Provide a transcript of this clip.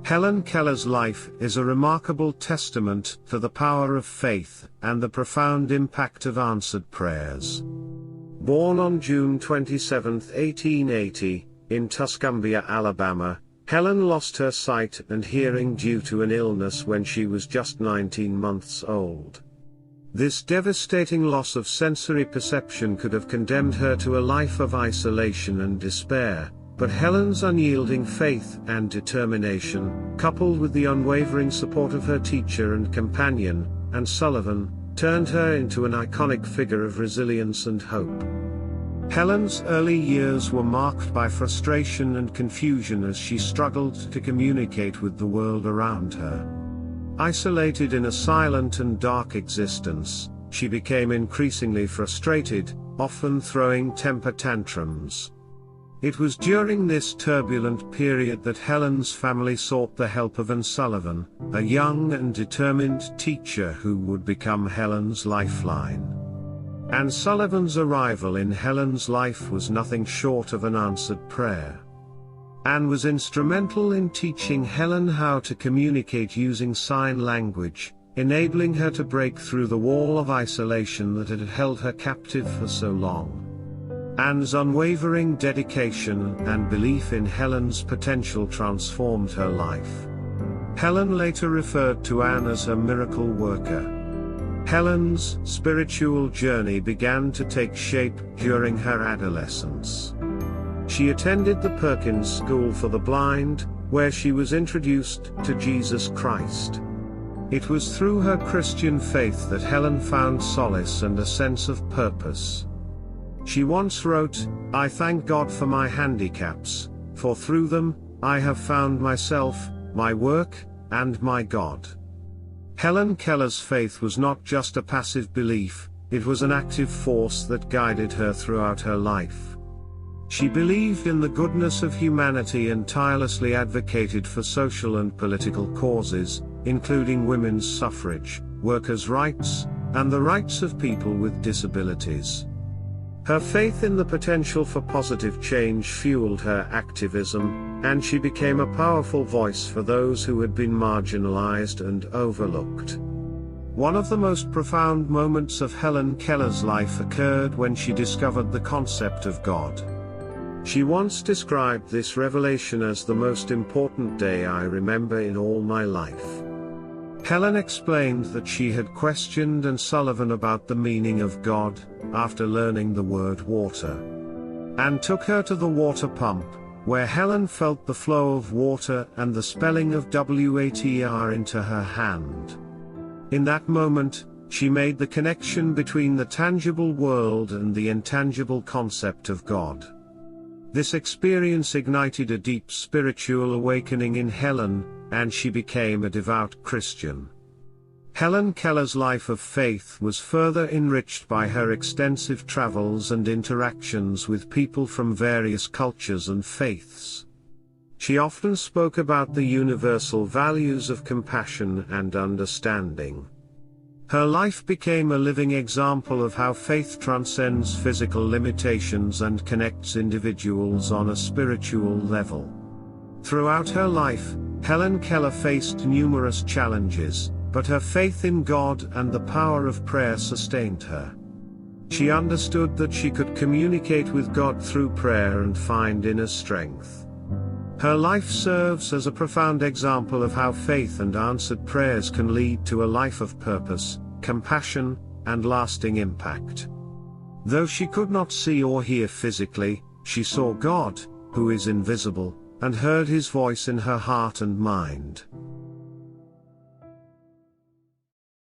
Helen Keller's life is a remarkable testament to the power of faith and the profound impact of answered prayers. Born on June 27, 1880, in Tuscumbia, Alabama, Helen lost her sight and hearing due to an illness when she was just 19 months old. This devastating loss of sensory perception could have condemned her to a life of isolation and despair, but Helen's unyielding faith and determination, coupled with the unwavering support of her teacher and companion, Sullivan, turned her into an iconic figure of resilience and hope. Helen's early years were marked by frustration and confusion as she struggled to communicate with the world around her. Isolated in a silent and dark existence, she became increasingly frustrated, often throwing temper tantrums. It was during this turbulent period that Helen's family sought the help of Sullivan, a young and determined teacher who would become Helen's lifeline. Sullivan's arrival in Helen's life was nothing short of an answered prayer. Anne was instrumental in teaching Helen how to communicate using sign language, enabling her to break through the wall of isolation that had held her captive for so long. Anne's unwavering dedication and belief in Helen's potential transformed her life. Helen later referred to Anne as her miracle worker. Helen's spiritual journey began to take shape during her adolescence. She attended the Perkins School for the Blind, where she was introduced to Jesus Christ. It was through her Christian faith that Helen found solace and a sense of purpose. She once wrote, "I thank God for my handicaps, for through them, I have found myself, my work, and my God." Helen Keller's faith was not just a passive belief, it was an active force that guided her throughout her life. She believed in the goodness of humanity and tirelessly advocated for social and political causes, including women's suffrage, workers' rights, and the rights of people with disabilities. Her faith in the potential for positive change fueled her activism, and she became a powerful voice for those who had been marginalized and overlooked. One of the most profound moments of Helen Keller's life occurred when she discovered the concept of God. She once described this revelation as the most important day I remember in all my life. Helen explained that she had questioned Sullivan about the meaning of God, after learning the word water. Anne took her to the water pump, where Helen felt the flow of water and the spelling of water into her hand. In that moment, she made the connection between the tangible world and the intangible concept of God. This experience ignited a deep spiritual awakening in Helen, and she became a devout Christian. Helen Keller's life of faith was further enriched by her extensive travels and interactions with people from various cultures and faiths. She often spoke about the universal values of compassion and understanding. Her life became a living example of how faith transcends physical limitations and connects individuals on a spiritual level. Throughout her life, Helen Keller faced numerous challenges, but her faith in God and the power of prayer sustained her. She understood that she could communicate with God through prayer and find inner strength. Her life serves as a profound example of how faith and answered prayers can lead to a life of purpose, compassion, and lasting impact. Though she could not see or hear physically, she saw God, who is invisible, and heard his voice in her heart and mind.